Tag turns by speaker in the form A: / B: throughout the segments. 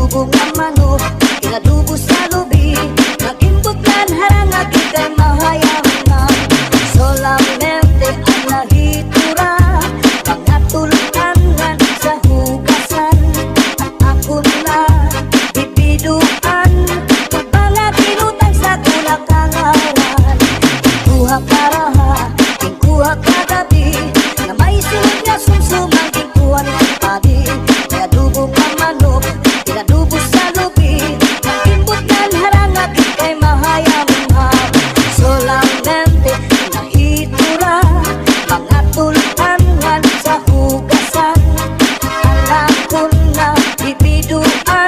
A: adubo nga manok, inadubo sa lubi, nagimbutlan harangag ikay mahayangan. Solamente ang nahitura, mga tulutangan sa hugasan. At ako na bibiduan, kapalapinutan sa tulakangawan. Kuha karaha, kuha kagabi, na may sunod na sumsumang kuha ng padi. Kaya adubo nga manok, inadubo sa lubi, nagimbutlan harangag ikay mahayangan. Solamente nahitura, mga tulutangan sa hugasan. Alam ko na bibiduan,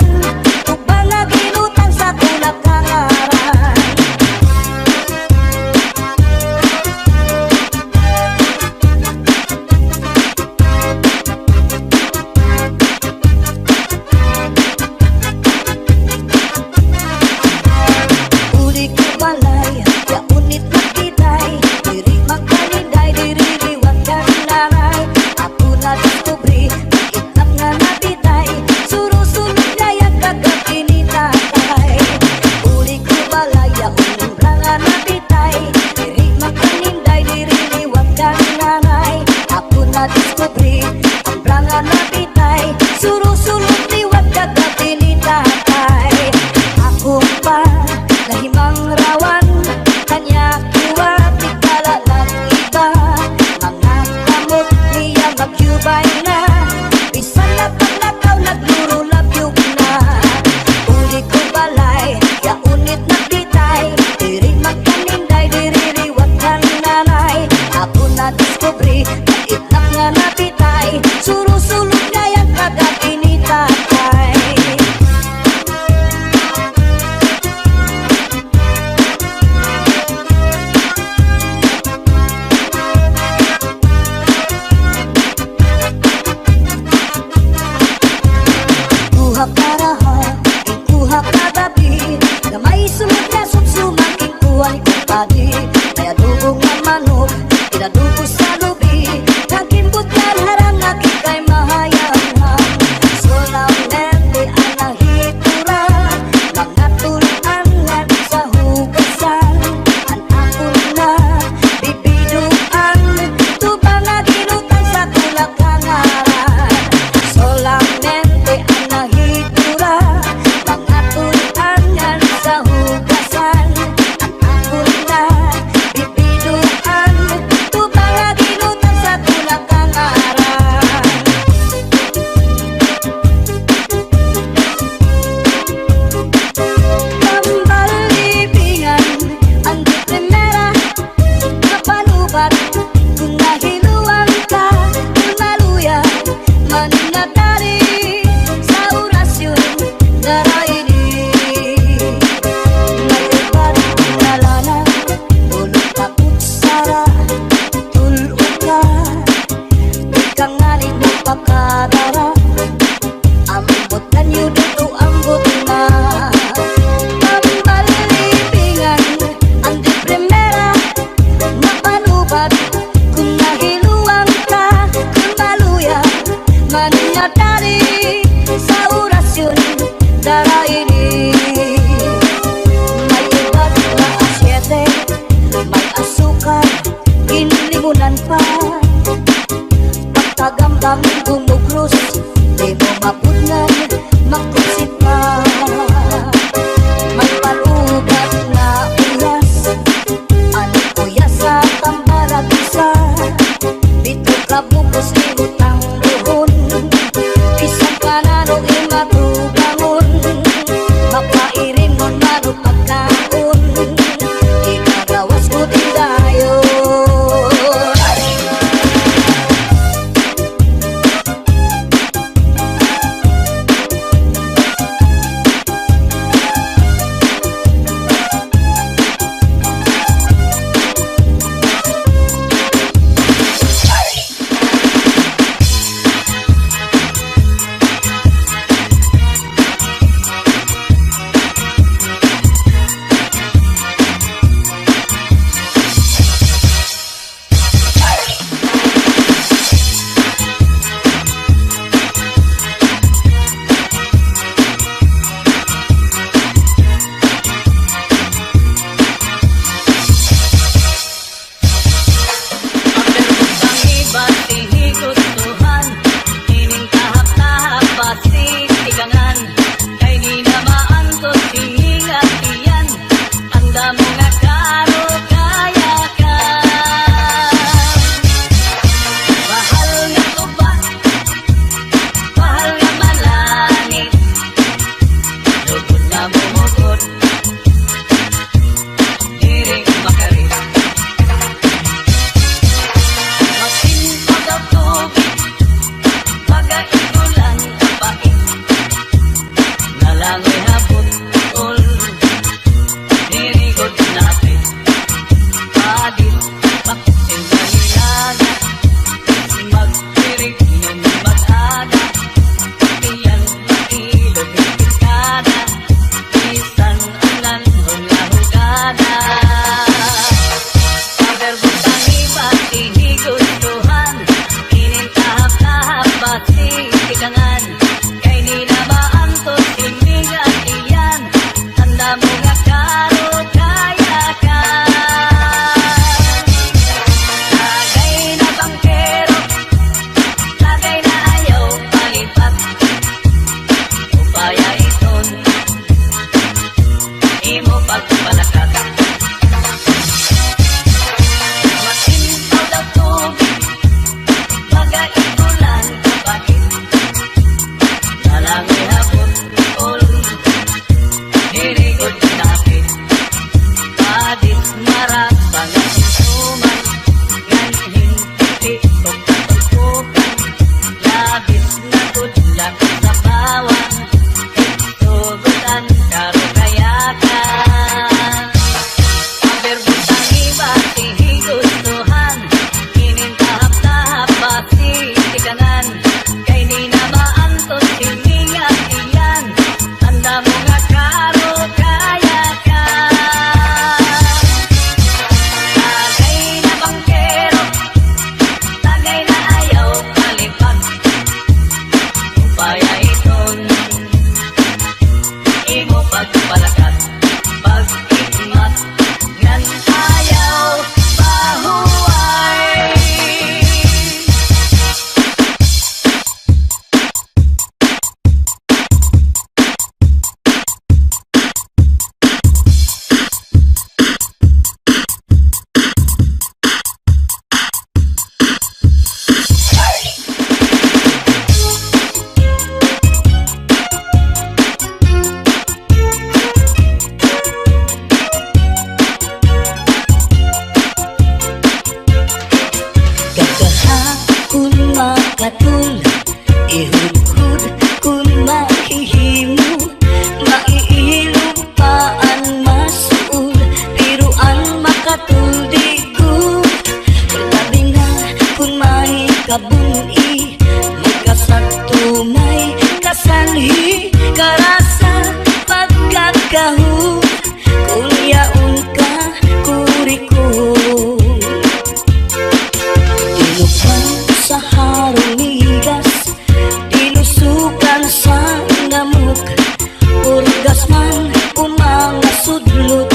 A: Bugas man o mga sudlot,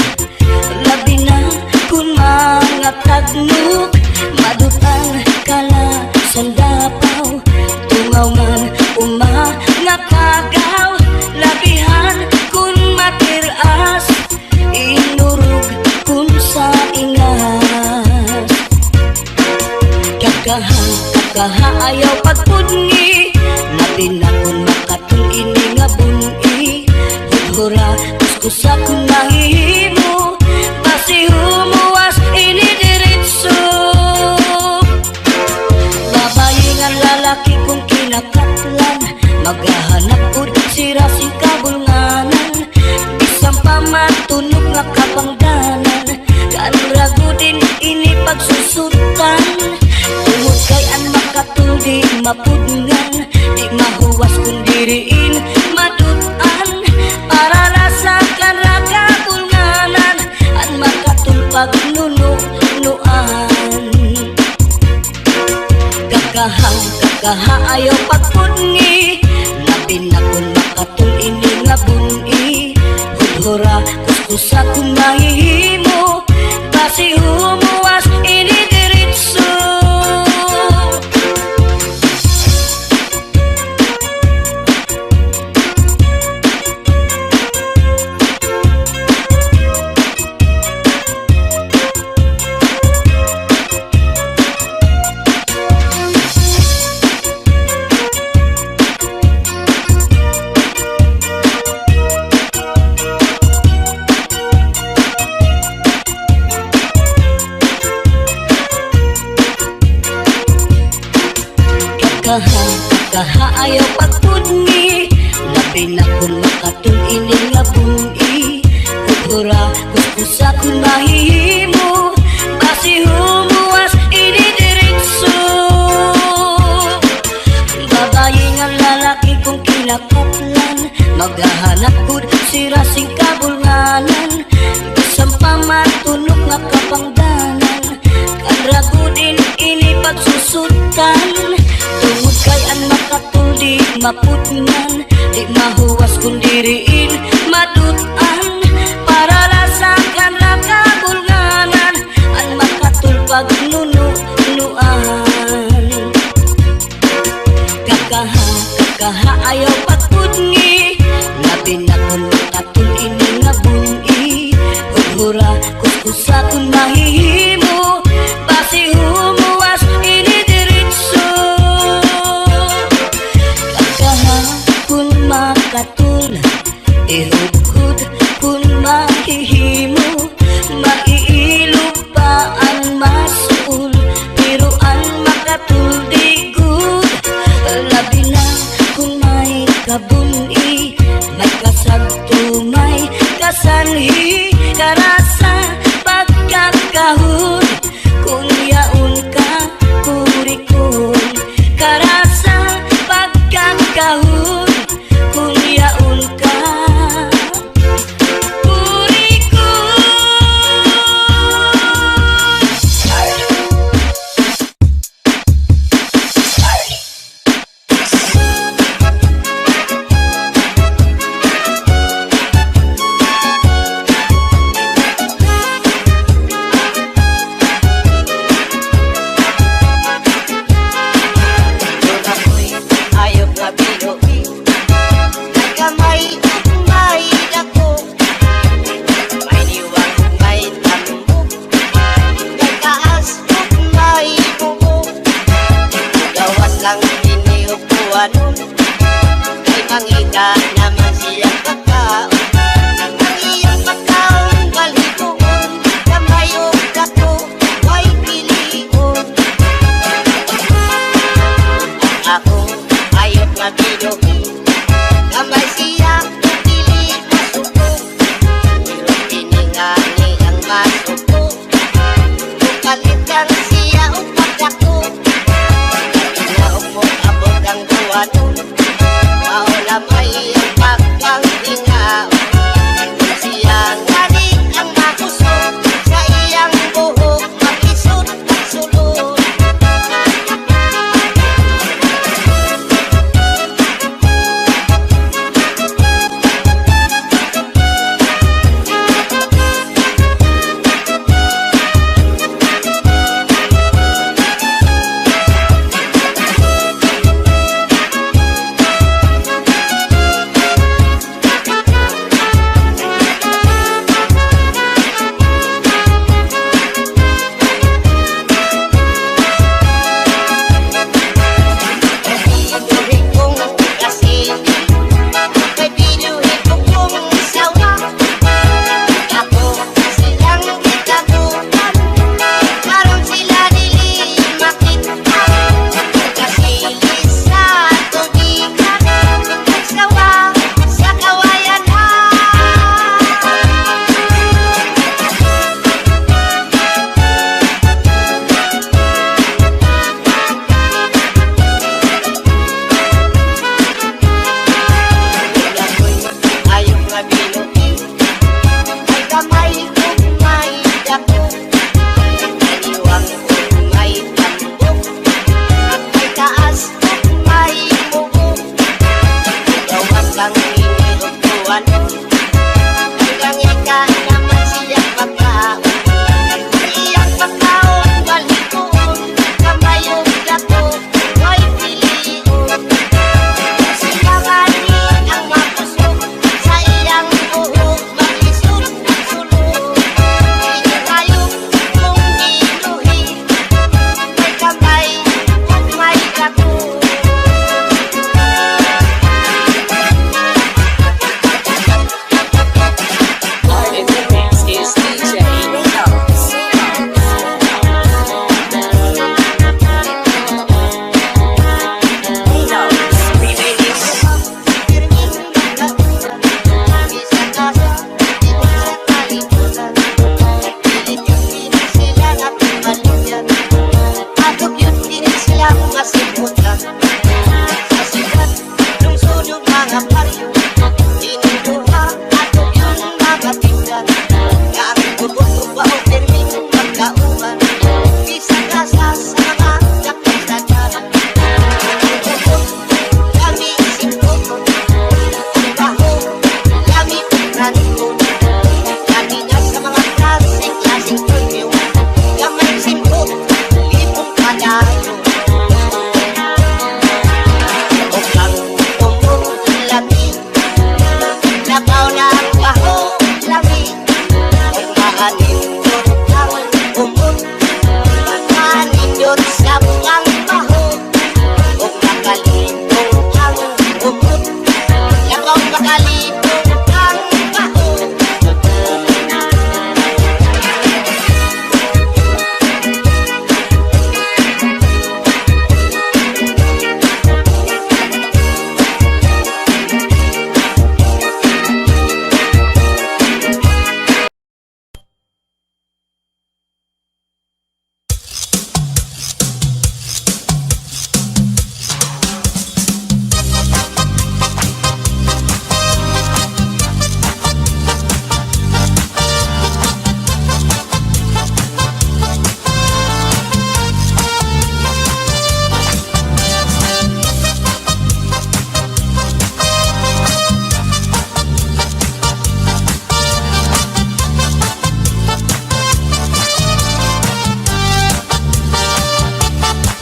A: labi na kung mga tagnok. Madutang kala sandapaw, tungaw man o mga kagaw. Labihan kung matiras, inurog kung sa ingas. Kakaha ayaw pagpudngi, labi na kung makatul ini nga buni. Hudhura kuskusa kung mahihimo, basi humuwas ini diritso. Babayi nga lalaki kung kinakatlan, maghahanap ud sira sing kabulnganan. Bisang pamatunog nga kapangdanan, kanrago din ini pagsusutan. Tungod kay an makatul di mapudngan, di mahuwas kung diriin madutan. Para rasa kanraga bulnganan, an makatul pagnunuan. Kakaha ayaw pagpudngi, labi na kung makatul ini nga buni. Hudhura kuskusa kung mahihimo, basi humuwas ini diritso. Kakaha ayaw pagpudngi, labi na kung makatul ini nga buni. Hudhura kuskusa kung mahihimo, basi humuwas ini diritso. Babayi nga lalaki kung kinakatlan, maghahanap kud sira sing kabulnganan. Bisang pamatunog nga kapangdanan, kanrago din ini pagsusutan. Tungod kay an makatul di mapudngan, di mahuwas kung diriin madutan. Para rasakan na kabulnganan, an makatul pagnunuan. Kakaha ayaw pagpudngi, labi na kung makatul ini nga buni. Hudhura kuskusa kung mahihimo, basi humuwas ini diritso. Kung makatul, ihudhud kung mahihimo, maiilog pa ang masul, pero ang makatul di good. Labi na kung may kabuni, may kasagto, may kasanhi, karasa pagkakahon, kung yaon ka kurikon. Karasa pagkakahon, kung yaon ka kurikon. Ayok na binuwi, may kamay at may dako, may liwag, may tambok, may taas at may bubo. Gawas lang iniupuan nun, may mangita naman siyang kakao. Ang iyang pagkaon balikoon, kamay o dako, may pilion. Ang ako ayot na binuwi, kamay siya pili masuko, pero tiningani ang masuko. Bukalitan siya upag ako, inaog mo abot ang buwan nun, maulamay ang pagkang tingaw. katawan. Hanggang ikan naman siyang pagkaon. Iyang pagkaon, walikoon, kamayong dako, may pilion. Silanganin ang mapusok, sa iyang buhok, mag-isot-sulok. Inihayop kung inuhi, may kamay at may dako.
B: In the mix is DJ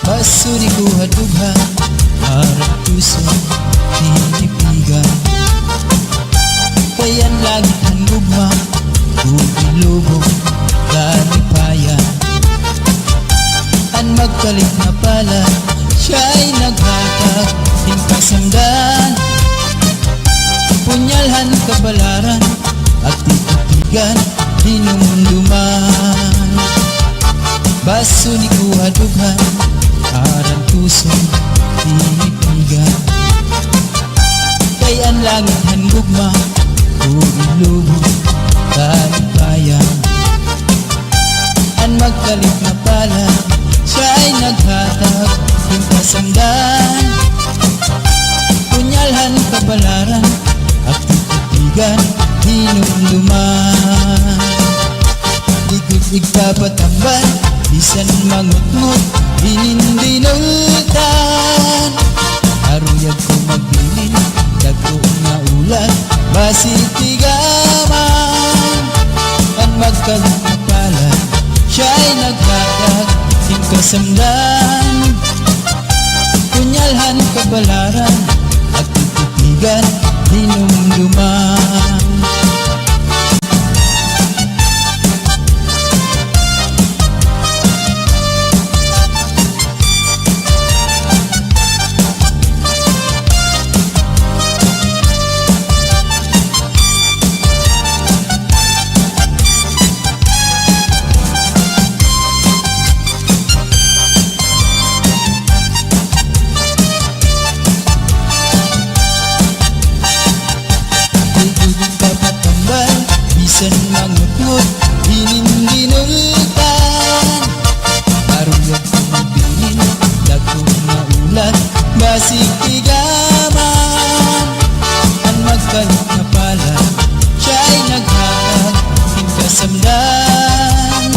C: Basuri ko hadughan, harap puso, tinipigan. Kayan langit ang gugma, ilubong, kalipayan. Ang magkalit na pala, siya'y naghatag, hingkasamdan. Punyalhan kabalaran, at titigan, hinumunduman. Basuri ko hadughan, harang puso, tinipigan. Kay ang langit handugma, ilubong, kalipayan. Ang magkalit na pala, siya'y naghatag, hingkasamdan. Punyalhan kabalaran, at titigan, hinumduman. Ligod-lig papatambal, bisan mangutngot, hinindinultan. Aruyag ko magbilin, dagko nga ulan, basitigaman. Ang magkalit na pala, siya'y naghatag, hingkasamdan. Punyalhan kabalaran, at titigan, hinumduman. Bisan mangutngot, hinindinultan. Aruyag ko magbilin, dagko nga ulan, basitigaman. Ang magkalit na pala, siya'y naghatag, hingkasamdan.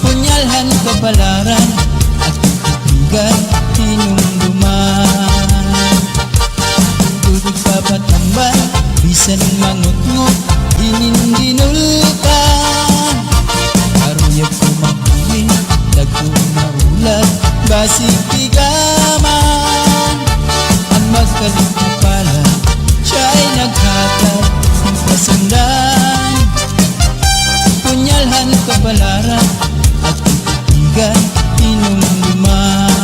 C: Punyalhan kabalaran, at titigan, hinumduman. Tubig papatambal, bisan mangut-ngut ininginultan aruyag ko magbumin dagko maulat basig tigaman ang magkalit na pala siya'y naghatag ng pasundan punyalhan kabalaran at titigan inumduman.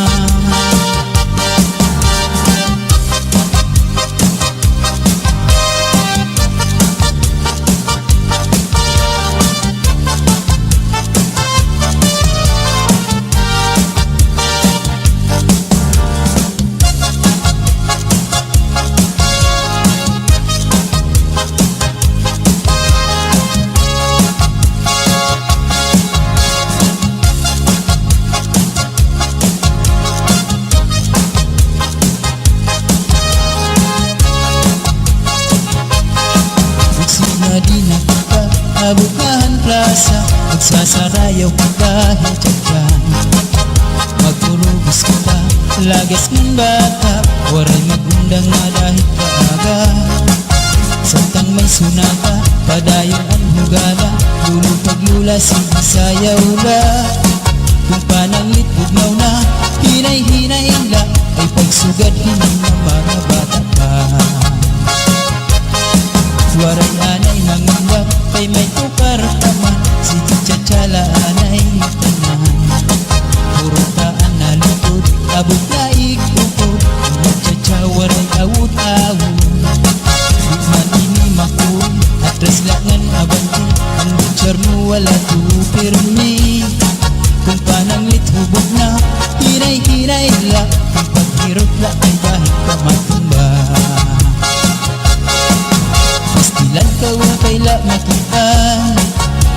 C: Di na kita abukahan plaza magsasarayaw ka dahil dyan magpurubos kita lagas ng bata waray magundang nga dahil kaaga santang may sunata padayon ang hugala lulo paglula sisayaw la kung pananglit bugnaw na hinay-hinay la ay pagsugad hindi na mga bata pa waray anay mangunggap kay may tukar taman sige tsatsala anay tanan purutaan na lutod abot na ikukod magtsatsa waray awut-awut di man ini makul atras langan abanti ang butcher mo wala tupirmi kung pananglit hubog na hinay-hinay la kung paghirot la ay dahil ka matumba pastilan ka wapayla makita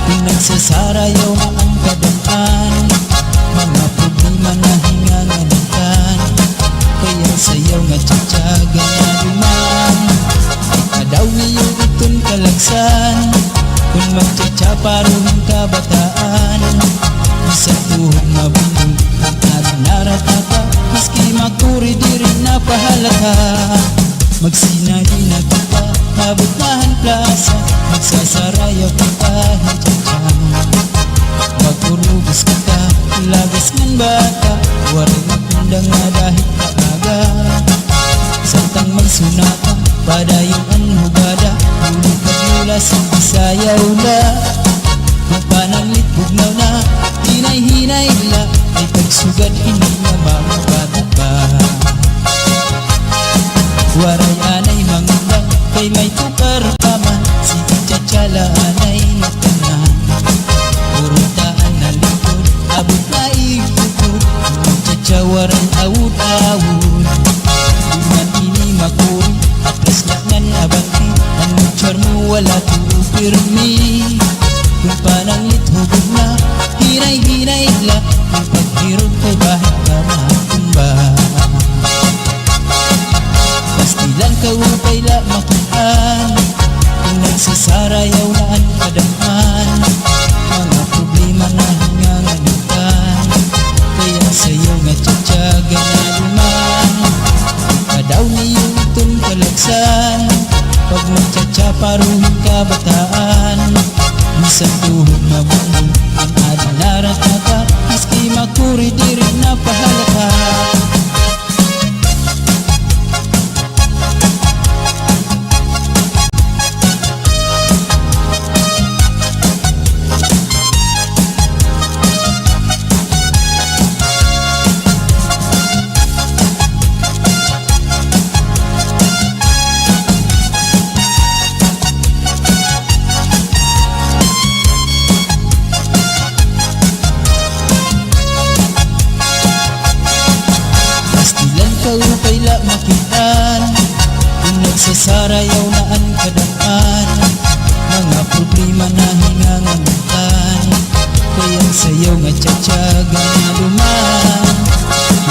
C: kung nagsasarayaw na ang kadaan mga problema na hinganganitan kaya sayaw nga tsatsaga na duman ikadaw niyo itong kalagsan kung magtsatsa paruhing kabataan isang tuhog mabundol at naratata maski makuri di rin napahalata magsinadi na kita abutahan plaza magsasarayaw kita hijatyan magpurubos kita lagas ng bata waray magundang nga dahil kaaga santang may sunata padayon ang hugada ulit pagmula sayaw la kung pananglit bugnaw na hinay-hinay la ay pagsugad hindi na mga bata pa waray anay mangundang kay may tukar paman sige tsatsala anay tanan purutaan na likod abot na ikukod magtsatsa waray awut-awut di man ini makuri atras langan abanti ang butcher mo wala tupirmi kung pananglit hubog na hinay-hinay la kung paghirot kay bahit ka matumba pastilan ka wapayla makitaan kung nagsasarayaw na ang kadaan mga problema na hinganganitan kaya sayaw nga tsatsaga na duman ikadaw niyo itong kalagsan pag magtsatsa paruhing kabataan isang tuhog mabundol ang adinaratata maski makuri di rin napahalata upayla makitaan kung nagsasarayaw na ang kadaan mga problema na hinganganitan kaya sayaw nga tsatsaga na duman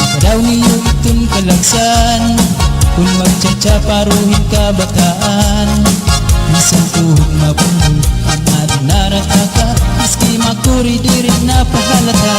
C: ikadaw niyo itong kalagsan kung magtsatsa paruhin kabataan isang tuhog mabundol ang adinaratata maski makuri di rin napahalata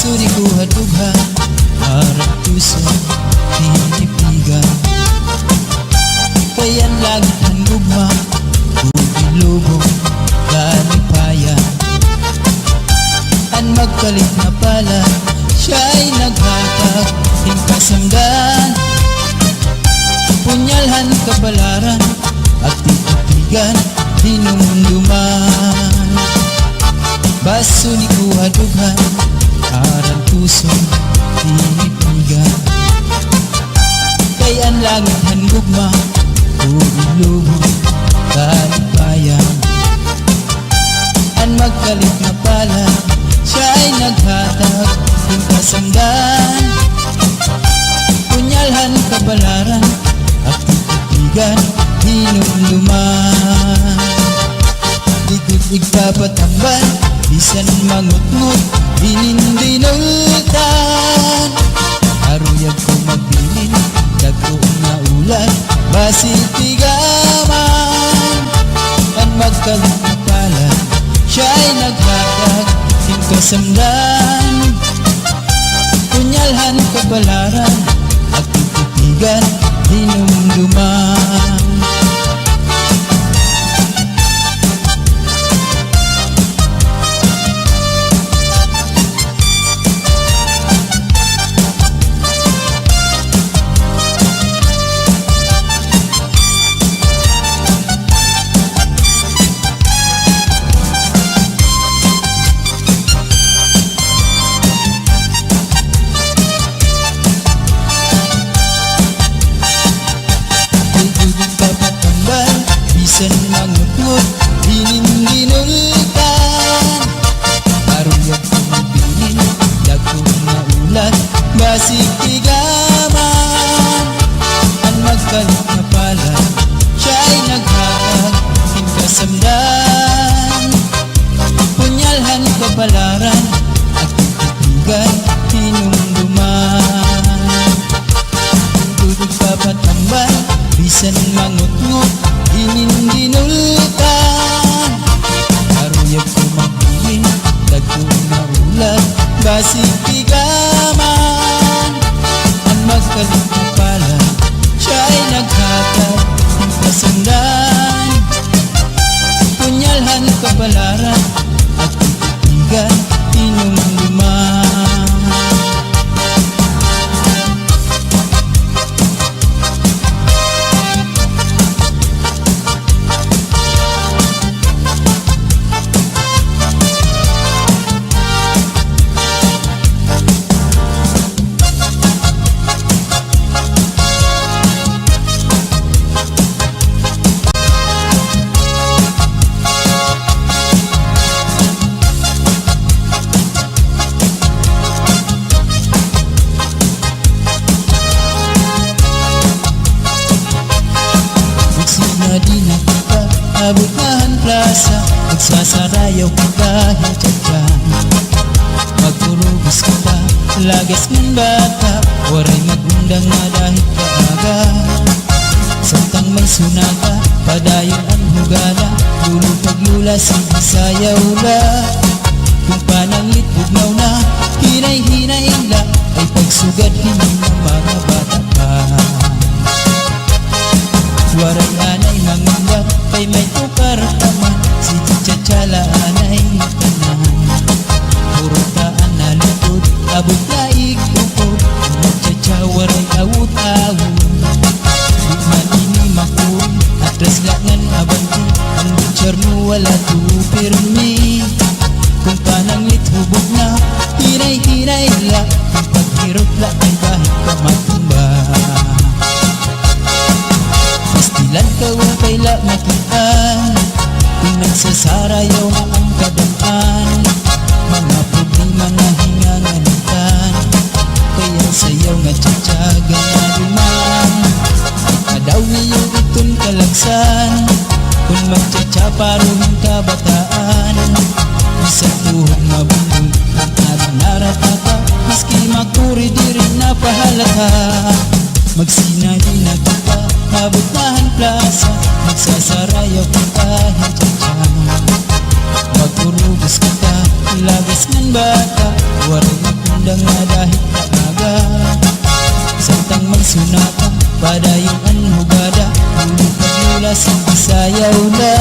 C: Basuri ko hadughan harap puso tinipigan. Kayan langit ang gugma Bugilubong kalipayan. An magkalit na pala siya'y naghatag hingkasamdan. Punyalhan kabalaran at titigan hinumduman. Basuri ko hadughan harap puso tinipigan. Kayan langit ang gugma Bugilubong kalipayan. An magkalit na pala siya'y naghatag hingkasamdan. Punyalhan kabalaran at titigan hinumduman. Likod igpapatambal bisan mangutngot dinindinultan. Aruyag ko magbilin dagko nga ulan basitigaman. An magkalit na pala siya'y naghatag hingkasamdan. Punyalhan kabalaran at titigan hinumduman. Bisan mangutngot dinindinultan. Aruyag ko magbilin dagko nga ulan basitigaman. An magkalit na pala siya'y naghatag hingkasamdan. Punyalhan kabalaran at titigan hinumduman. Tutug papatambal bisan mangutngot dinindinultan. Aruyag ko magbilin dagko nga ulan basitigaman. Ang magkalit na pala siya'y naghatag hingkasamdan. Punyalhan kabalaran at titigan hinumduman. Di na kita abot nahan plaza, magsasarayaw ka kahit tiyadyan. Magpurubos kita, lagas ng bata, waray magundang na dahil kaaga. Samtang may sunaga, padayon ang hugala, lulong paglula sayaw la. Kung pananglit bugnaw na, hinay-hinay la, ay pagsugad hindi ng mga bata pa. Waray anay mangunggap kay may tukar taman, si Tiyachala anay tanan. Purutaan na likod, abot na ikupod, Tiyachala waray awut-awut. Bukman ini makuri, atras langan abanti, ang butcher mo wala tupirmi. Kung pananglit hubog na, hinay-hinay la, kung paghirot la ay kahit ka matumba. Pastilan ka wakay la makitaan, kung nagsasarayaw na ang kadaan. Mga problema na hinganganitan, kaya sayaw nga tiyatsaga na duman. Ikadaw niyo itong kalagsan, kung magtsatsa paruhin kabataan. Isang tuhog mabundol, ang ating naratata, maski makuri di rin napahalata. Magsinadi na kita, abot-nahan plaza, magsasarayaw ka kahit tiyatsa. Magpurubos kita, lagas ng bata, waray lang nga dahil maaga. Samtang may sunata, padayuan hugada, ulit pagmula sa isayaw na.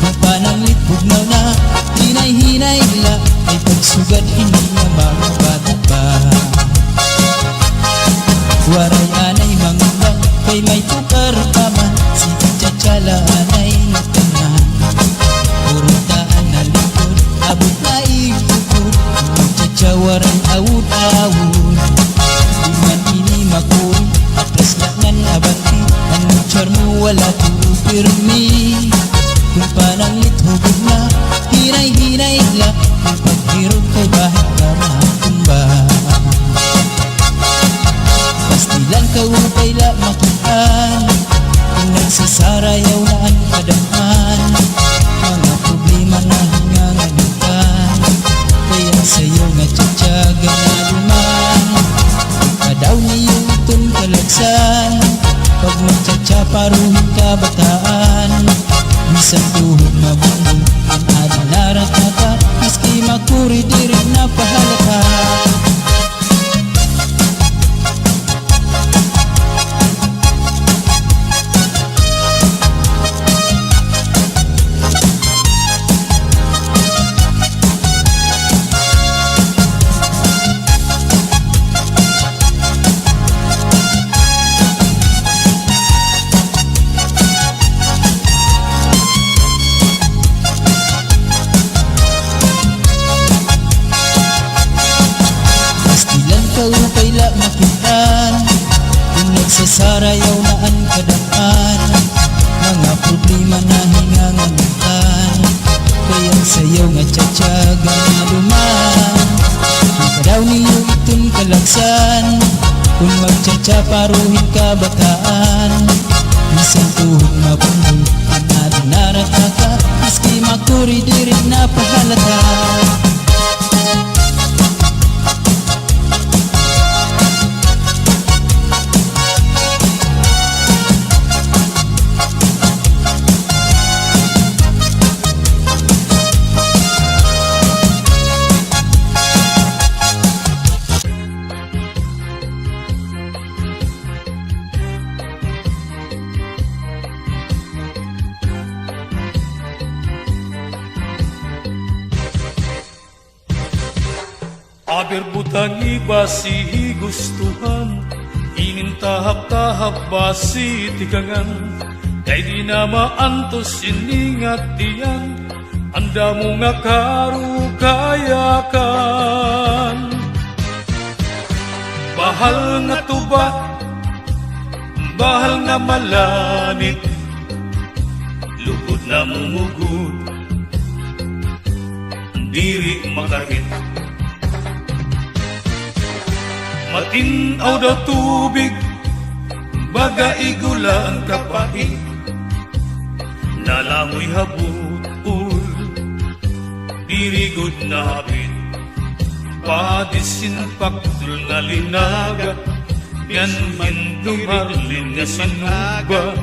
C: Kung pananglit bugnaw na, hinay-hinay la, ay pagsugad hindi na mga bata pa. Waray anay mangundang, kay may tukar pa man, si Chatsala anay nagtanan. Purutaan na likod, abot na ikukod, Chachawaray awud-awud. Di man ini makuri, atras laknan abanti, anong charmo wala pirmi. Kung pananglit hugod na, hinay-hinay la, kung paghirog kay bahit ka matumba. Pastilan ka upay la makitaan, kung nagsasarayaw na ang kadamhan. Mga problema na hinganganitan, kaya sa'yo nga tsatsaga na luman. Kadaw niyo itong kalagsan, pag magtsatsa paruhin ka bataan. Bisan tuhod mabundol, ang adinarat na ka, miski makuri di rin napahalata. Upay la makitaan, kung nagsasarayaw na ang kadamhan. Mga problema na hinganganitan, kaya sayaw nga tsatsaga na luman. Kung kadaw niyo itong kalagsan, kung magtsatsa paruhin ka bataan. Bisan tuhod mabundol, ang adinarat na ka, miski makuri di rin napahalata.
D: Aber butangi basi gustuhan, inintahap-tahap basi tigangan. Kay di na maantos iningat diyan, anda mo nga karukayakan. Bahal nga tuba, bahal nga malanit, lugod na mumugod, diri makakit. Matinaw daw tubig, baga igula ang kapahit, nalangoy habut-ul, dirigod na habit. Padisinpaktul nga linaga, yan hindumarlin nga sinuba,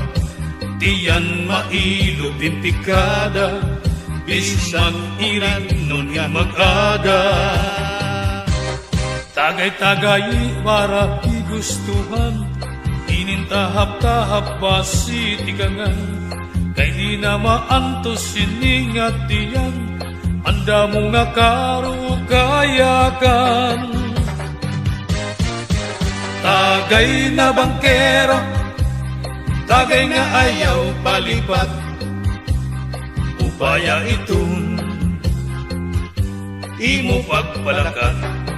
D: tiyan mailo pimpikada, bis mag-irin nun nga mag-ada. Tagay-tagay para igustuhan, inintahap-tahap basi tigangan. Kay di na maantos siningat diyan, anda mo nga karukayakan. Tagay na bangkero, tagay nga ayaw palipat, upaya itong imo pagpalakan.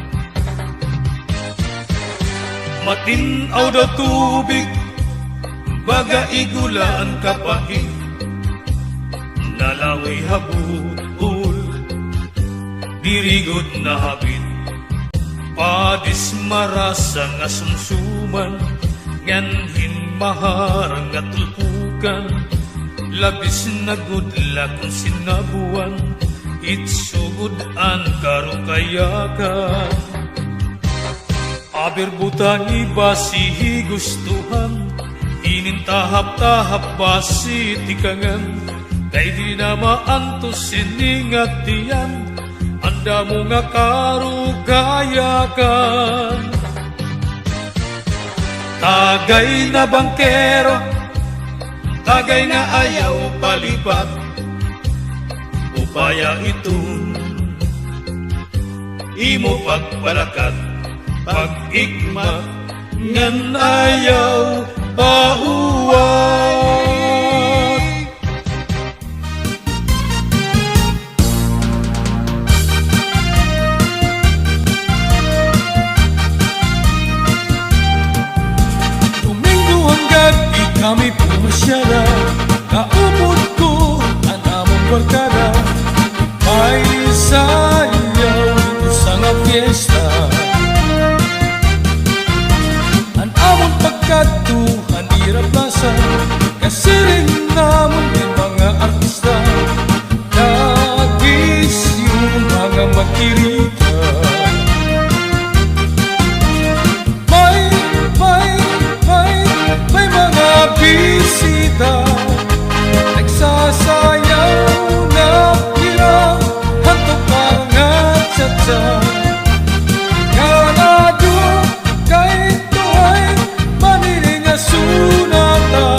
D: Matinaw daw tubig, baga igula ang kapahit, nalangoy habut-ul, dirigod na habit. Padis marasa nga sumsuman, nganhin maharang nga tulpukan, labis na gudla kung sinabuan, itsugod ang karukayakan. Aber butangi basi gustuhan, inintahap-tahap basi tikangan. Kay di na maantos siningat diyan, anda mo nga karugayakan. Tagay na bangkero, tagay na ayaw palipat, upaya itong imo pagpalakat, pag-igma ngan ayaw pauwat. Domingo ang gabi kami pumasyara, kaupod ko ang among barkada, may sayaw dito sa nga fiesta. Ang among pagkatuhan ira plaza, kasi rin namon din mga artista, nagis yung mga makirita. May mga bisita, nagsasayaw na hirang hantok pangat sa ganado kahit tuhay maniling nga sunata,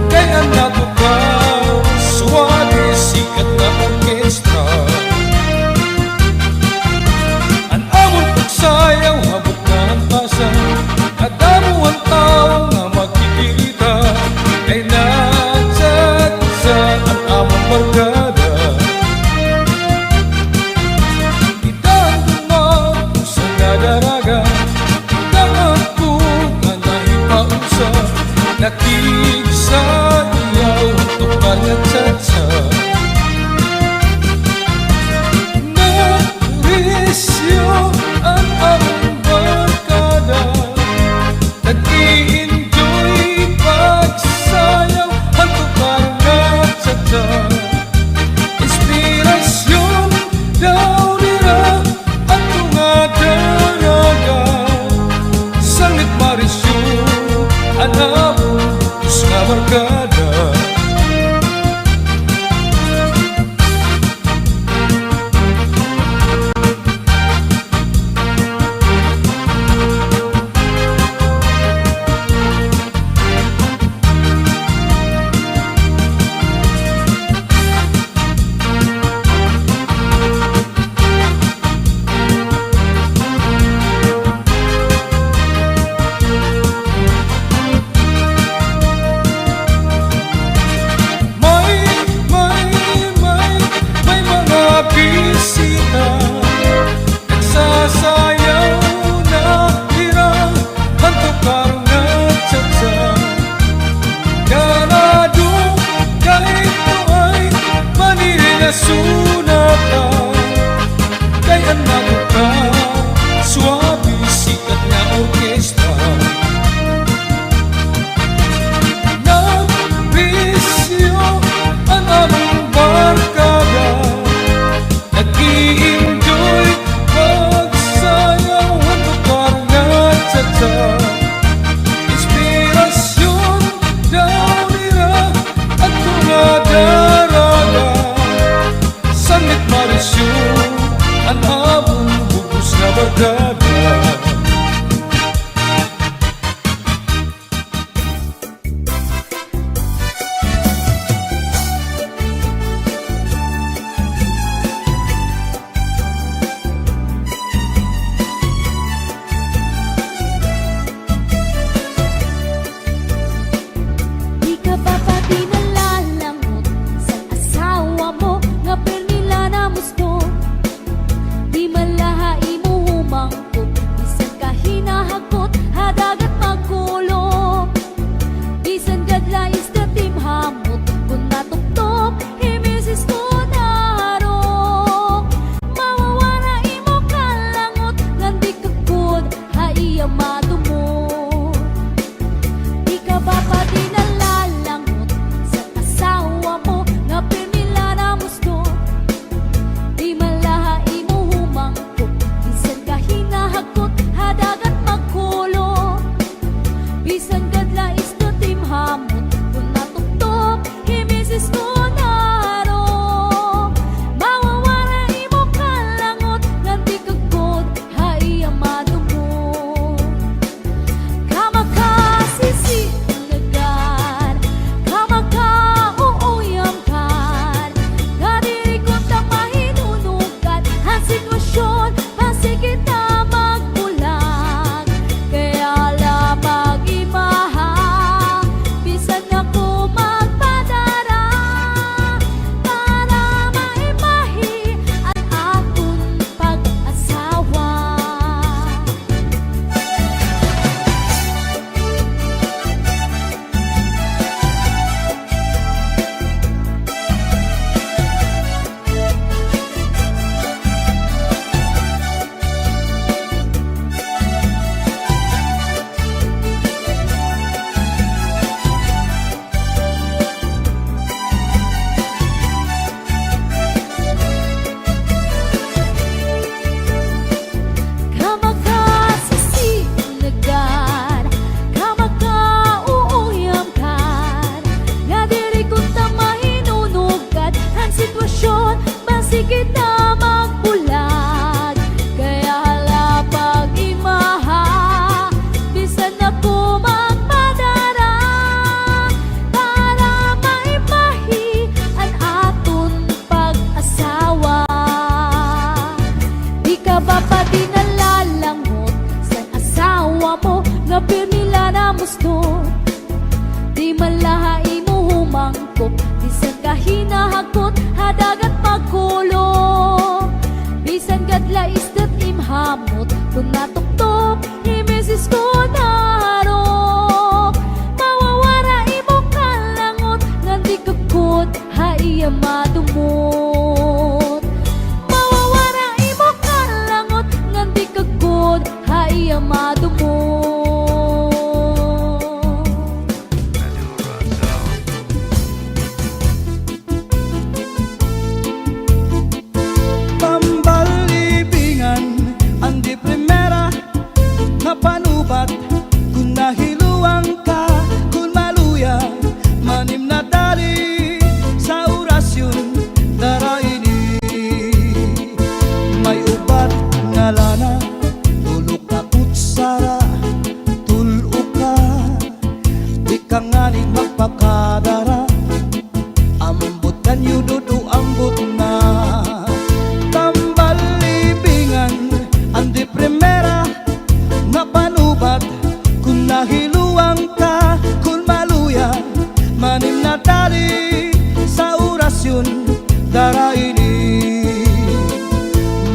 D: kaya natukaw suwade sikat na orkestra. Ang amon pagsayaw habok na ang pasa, kadamo ang tao nga magkikita, kay nagsatsa ang among barkada. Itang dumag sa nadaraga, itang ako nga nahipausa, nakiksayaw tukar nagsatsa. Narisyo ang among barkada, nag-i-enjoy pagsayaw hantok pangat sa inspirasyon daw nila at mga daraga, sangit marisyo ang among nga barkada. May mga bisita, nagsasayaw na hirang hantok pangat sa ganado kahit tuhay maniling nga sunata, kaya natukaw suwabe sikat na orkestra. Nabisyo ang among barkada, nag-i-enjoy pagsayaw hantok pangat sa inspirasyon daw nila at mga daraga,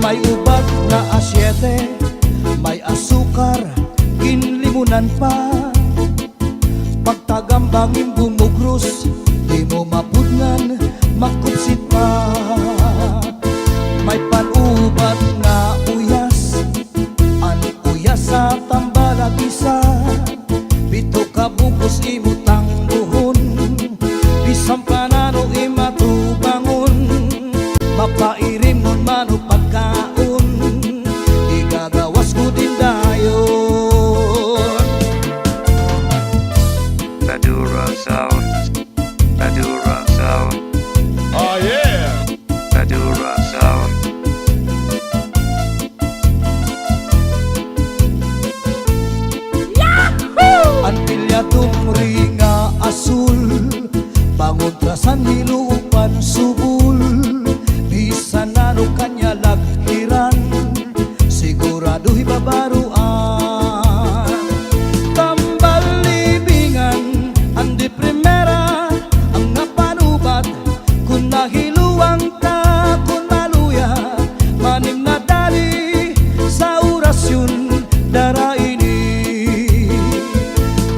E: May ubad na asyete, may asukar, kinlimunan pa. Pagtagambangin bumugros, di mo mapudngan, makupsit pa. May panubat nga uyas, an uyas sa tambalagisa. Bito ka bukos imutang buhon, bisang panano imatubangon. Mapairim nun mano pagkaon, igagawas ko din dayon.
F: Madura Sound, Madura Sound,
D: Oh yeah!
F: Madura Sound.
E: Ang pilyatong ringa asul, bangon trasan nilupan subul. Bisan nano kanya lagkiran, sigurado'y babaruan. Tambal libingan, andi primera, ang napanubat. Kung nahiluang ka, kung maluya, manim na dali sa orasyon daraini.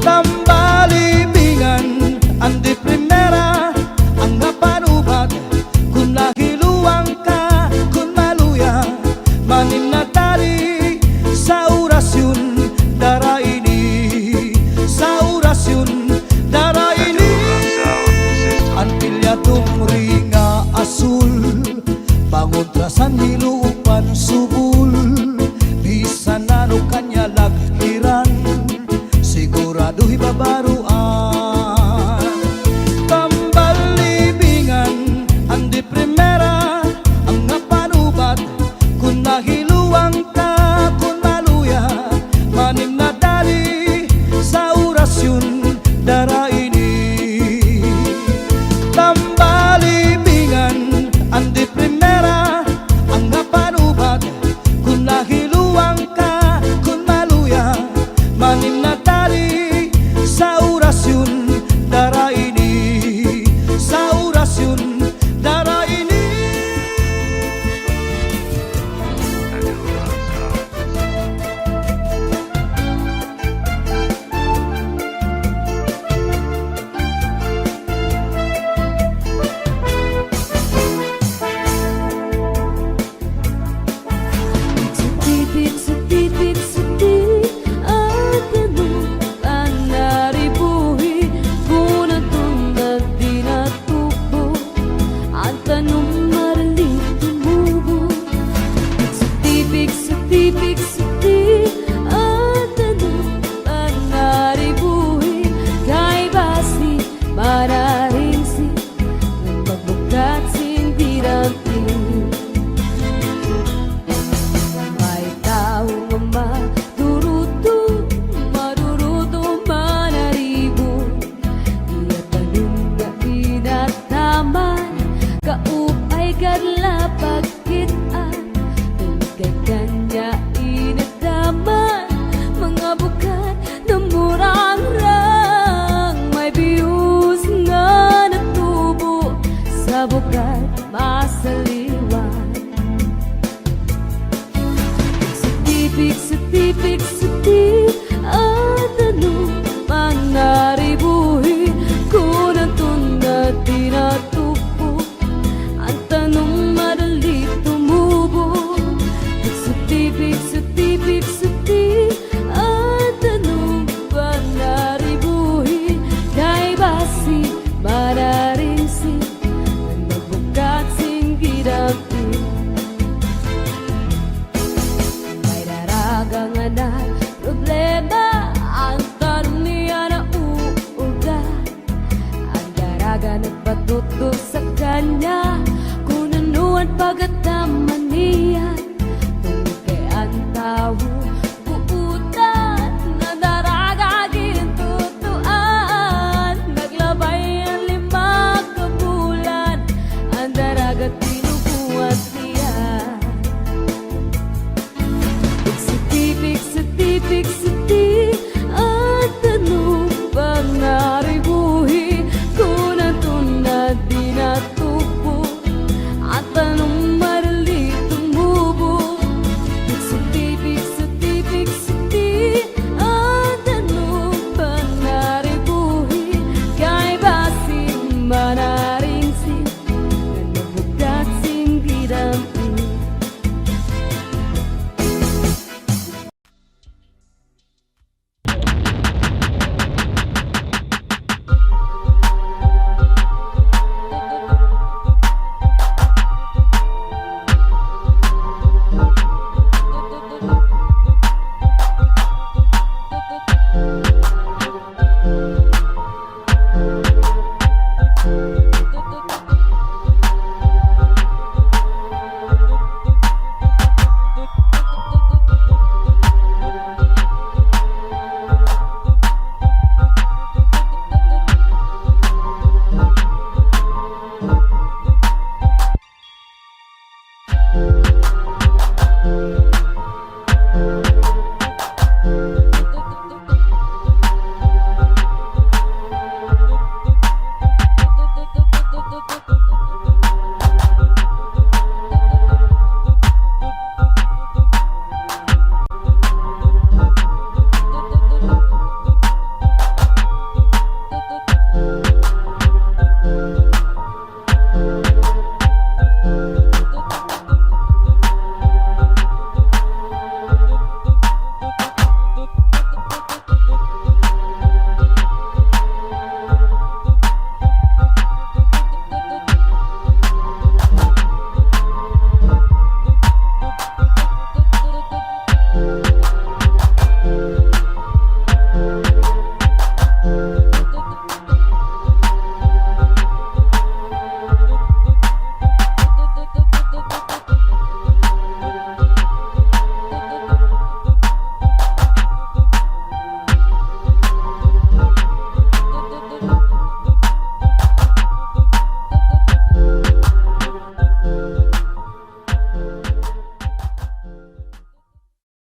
E: Tambalibingan, andi primera, ang napanubat. Kung nahiluang ka, kung maluya, manim na dali sa orasyon daraini. Sa orasyon daraini. Ang pilyatong ringa asul, bangon trasan nilupan subul. Bisan nano kanya lagkiran, sigurado'y babaruan. Tambal libingan, andi primera, ang napanubat. Kung nahiluang ka, kung maluya, manim na dali sa orasyon daraini. Tambalibingan, andi primera, ang napanubat. Kung nahiluang ka, kung maluya, manim na dali sa orasyon daraini. Sa orasyon daraini.
F: Madura Sound.
G: Sedih ada ang naribuhi, kuna tunag di natubo, ang tanong marali tumubo. Sedih ada ang naribuhi, kay basi mararingsi, ng pagbukat sindirantin. May taong maruruto manaribo, iya tanong nga inataman, kaupay kadla pagkitaan, kay kanya inataman, mga bukat na murang-rang. May biyus nga natubo sa bukat masaliwan. Sedih at ano mang naribuhi, kung natunda di natupo, ang tanong madali tumubo. Sedih at ano mang naribuhi, kay basi mararingsi, ang nagbukat singgidapin. May daragangan na problema, ang tanong niya na uuga. Ang daraga nagpatuto sa kanya, kung ano ang pagkatama.